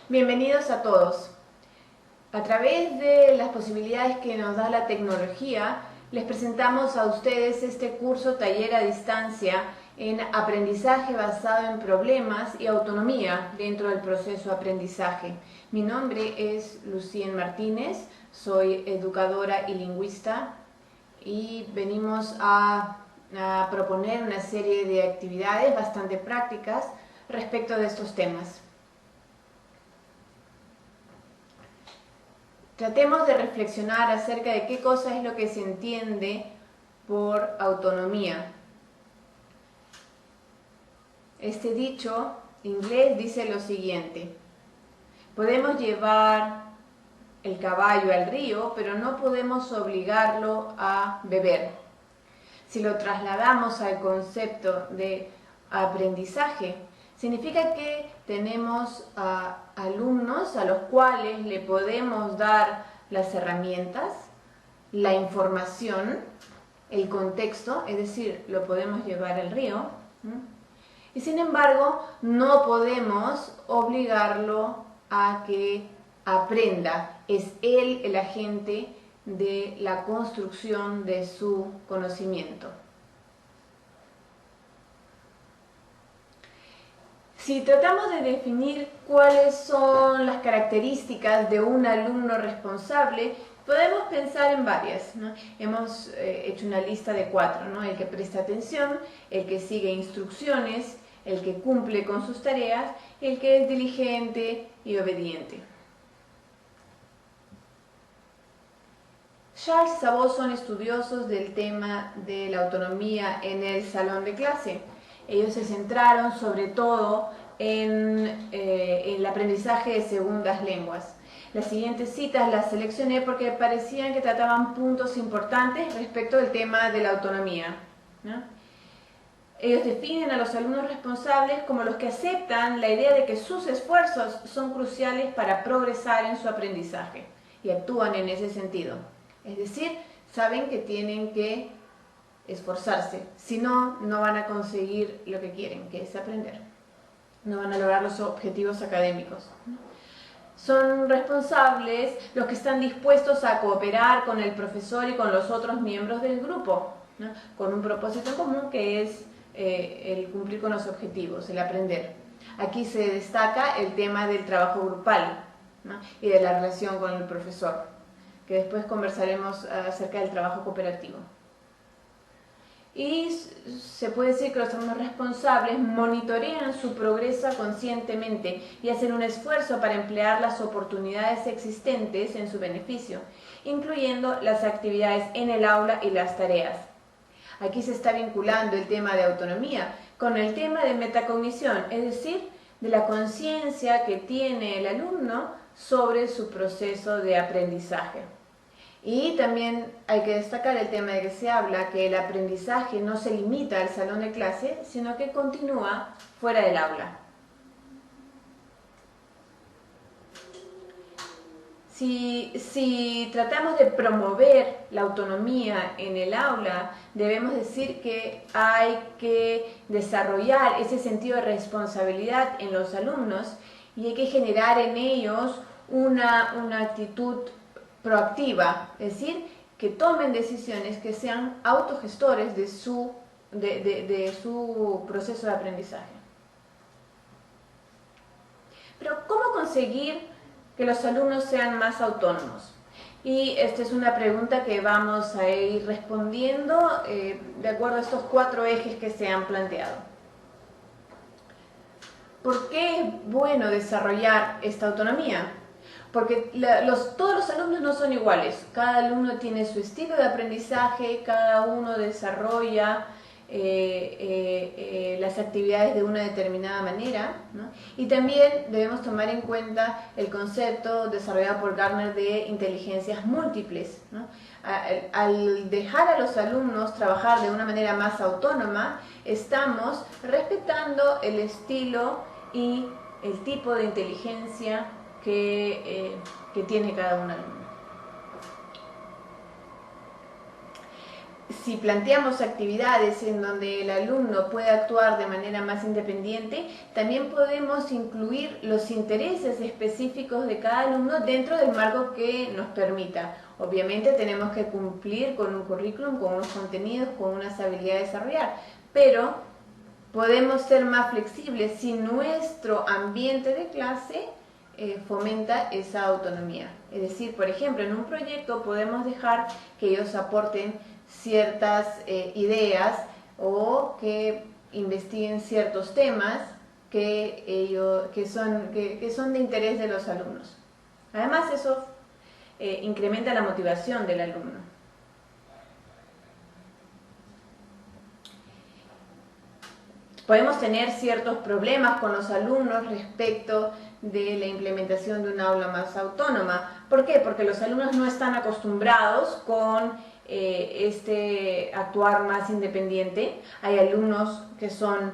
Bienvenidos a todos. A través de las posibilidades que nos da la tecnología, les presentamos a ustedes este curso taller a distancia en aprendizaje basado en problemas y autonomía dentro del proceso de aprendizaje. Mi nombre es Lucien Martínez, soy educadora y lingüista y venimos a proponer una serie de actividades bastante prácticas respecto de estos temas. Tratemos de reflexionar acerca de qué cosa es lo que se entiende por autonomía. Este dicho inglés dice lo siguiente: podemos llevar el caballo al río, pero no podemos obligarlo a beber. Si lo trasladamos al concepto de aprendizaje, significa que tenemos alumnos a los cuales le podemos dar las herramientas, la información, el contexto, es decir, lo podemos llevar al río, y sin embargo no podemos obligarlo a que aprenda. Es él el agente de la construcción de su conocimiento. Si tratamos de definir cuáles son las características de un alumno responsable, podemos pensar en varias, ¿no? Hemos hecho una lista de 4, ¿no? El que presta atención, el que sigue instrucciones, el que cumple con sus tareas, el que es diligente y obediente. Charles y Szabó son estudiosos del tema de la autonomía en el salón de clase. Ellos se centraron sobre todo en el aprendizaje de segundas lenguas. Las siguientes citas las seleccioné porque parecían que trataban puntos importantes respecto del tema de la autonomía, ¿no? Ellos definen a los alumnos responsables como los que aceptan la idea de que sus esfuerzos son cruciales para progresar en su aprendizaje y actúan en ese sentido. Es decir, saben que tienen que esforzarse, si no, no van a conseguir lo que quieren, que es aprender. No van a lograr los objetivos académicos. Son responsables los que están dispuestos a cooperar con el profesor y con los otros miembros del grupo, ¿no? Con un propósito común que es el cumplir con los objetivos, el aprender. Aquí se destaca el tema del trabajo grupal, ¿no? Y de la relación con el profesor, que después conversaremos acerca del trabajo cooperativo. Y se puede decir que los alumnos responsables monitorean su progreso conscientemente y hacen un esfuerzo para emplear las oportunidades existentes en su beneficio, incluyendo las actividades en el aula y las tareas. Aquí se está vinculando el tema de autonomía con el tema de metacognición, es decir, de la conciencia que tiene el alumno sobre su proceso de aprendizaje. Y también hay que destacar el tema de que se habla que el aprendizaje no se limita al salón de clase, sino que continúa fuera del aula. Si tratamos de promover la autonomía en el aula, debemos decir que hay que desarrollar ese sentido de responsabilidad en los alumnos y hay que generar en ellos una actitud proactiva, es decir, que tomen decisiones que sean autogestores de su proceso de aprendizaje. Pero ¿cómo conseguir que los alumnos sean más autónomos? Y esta es una pregunta que vamos a ir respondiendo de acuerdo a estos 4 ejes que se han planteado. ¿Por qué es bueno desarrollar esta autonomía? Porque todos los alumnos no son iguales, cada alumno tiene su estilo de aprendizaje, cada uno desarrolla las actividades de una determinada manera, ¿no? Y también debemos tomar en cuenta el concepto desarrollado por Gardner de inteligencias múltiples, ¿no? Al dejar a los alumnos trabajar de una manera más autónoma, estamos respetando el estilo y el tipo de inteligencia que tiene cada un alumno. si planteamos actividades en donde el alumno puede actuar de manera más independiente, también podemos incluir los intereses específicos de cada alumno dentro del marco que nos permita. Obviamente tenemos que cumplir con un currículum, con unos contenidos, con unas habilidades a desarrollar, pero podemos ser más flexibles si nuestro ambiente de clase fomenta esa autonomía. Es decir, por ejemplo, en un proyecto podemos dejar que ellos aporten ciertas ideas o que investiguen ciertos temas que son de interés de los alumnos. Además, eso incrementa la motivación del alumno. Podemos tener ciertos problemas con los alumnos respecto de la implementación de un aula más autónoma. ¿Por qué? Porque los alumnos no están acostumbrados con actuar más independiente. Hay alumnos que son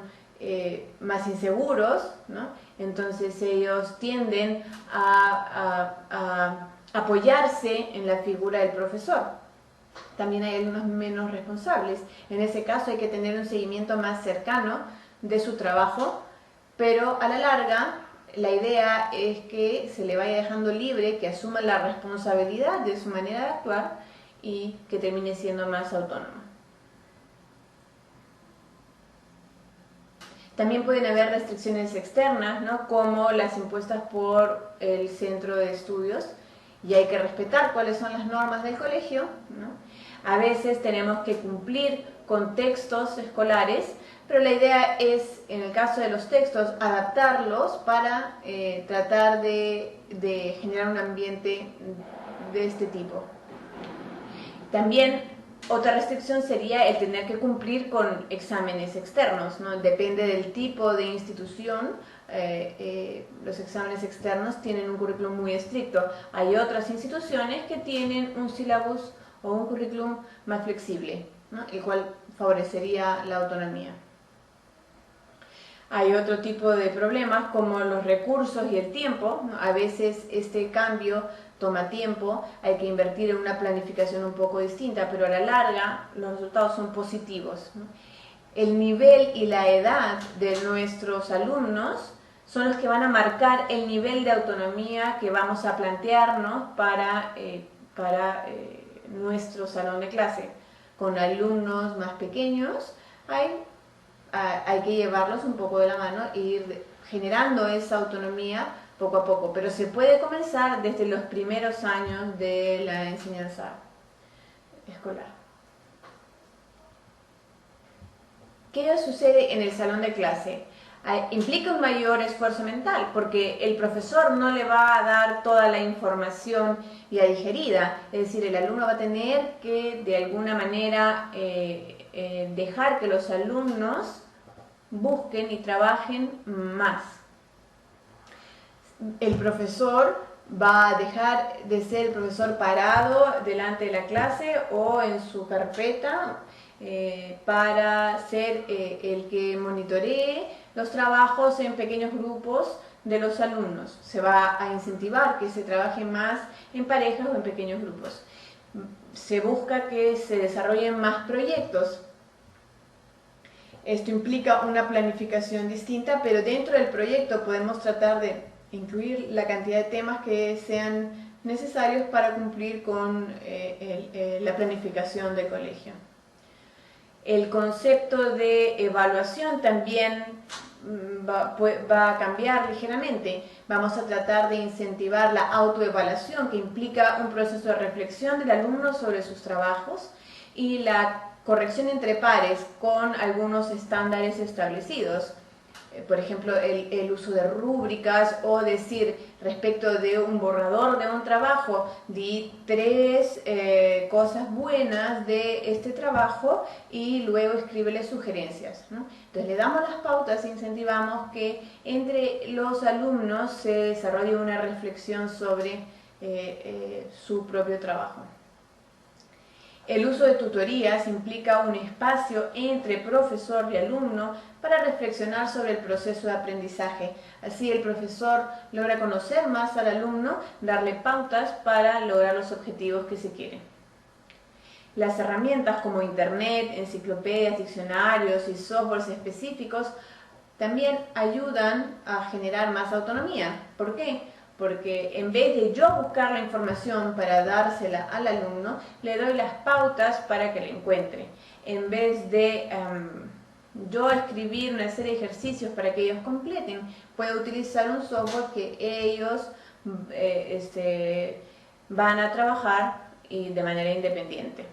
más inseguros, ¿no? Entonces ellos tienden a apoyarse en la figura del profesor. También hay alumnos menos responsables. En ese caso hay que tener un seguimiento más cercano de su trabajo, pero a la larga la idea es que se le vaya dejando libre, que asuma la responsabilidad de su manera de actuar y que termine siendo más autónomo. También pueden haber restricciones externas, ¿no? Como las impuestas por el centro de estudios, y hay que respetar cuáles son las normas del colegio, ¿no? A veces tenemos que cumplir con textos escolares, pero la idea es, en el caso de los textos, adaptarlos para tratar de generar un ambiente de este tipo. También otra restricción sería el tener que cumplir con exámenes externos, ¿no? Depende del tipo de institución. Los exámenes externos tienen un currículum muy estricto. Hay otras instituciones que tienen un sílabus o un currículum más flexible, ¿no? El cual favorecería la autonomía. Hay otro tipo de problemas como los recursos y el tiempo, ¿no? A veces este cambio toma tiempo, hay que invertir en una planificación un poco distinta, pero a la larga los resultados son positivos, ¿no? El nivel y la edad de nuestros alumnos son los que van a marcar el nivel de autonomía que vamos a plantearnos para nuestro salón de clase. Con alumnos más pequeños hay que llevarlos un poco de la mano e ir generando esa autonomía poco a poco, pero se puede comenzar desde los primeros años de la enseñanza escolar. ¿Qué sucede en el salón de clase? Implica un mayor esfuerzo mental, porque el profesor no le va a dar toda la información ya digerida, es decir, el alumno va a tener que de alguna manera dejar que los alumnos busquen y trabajen más. El profesor va a dejar de ser el profesor parado delante de la clase o en su carpeta para ser el que monitoree los trabajos en pequeños grupos de los alumnos. Se va a incentivar que se trabaje más en parejas o en pequeños grupos. Se busca que se desarrollen más proyectos. Esto implica una planificación distinta, pero dentro del proyecto podemos tratar de incluir la cantidad de temas que sean necesarios para cumplir con la planificación del colegio. El concepto de evaluación también va a cambiar ligeramente. Vamos a tratar de incentivar la autoevaluación, que implica un proceso de reflexión del alumno sobre sus trabajos, y la corrección entre pares con algunos estándares establecidos. Por ejemplo, el uso de rúbricas, o decir respecto de un borrador de un trabajo, di 3 cosas buenas de este trabajo y luego escríbele sugerencias, ¿no? Entonces le damos las pautas e incentivamos que entre los alumnos se desarrolle una reflexión sobre su propio trabajo. El uso de tutorías implica un espacio entre profesor y alumno para reflexionar sobre el proceso de aprendizaje. Así el profesor logra conocer más al alumno, darle pautas para lograr los objetivos que se quieren. Las herramientas como internet, enciclopedias, diccionarios y softwares específicos también ayudan a generar más autonomía. ¿Por qué? Porque en vez de yo buscar la información para dársela al alumno, le doy las pautas para que la encuentre. En vez de yo escribir una serie de ejercicios para que ellos completen, puedo utilizar un software que ellos van a trabajar de manera independiente.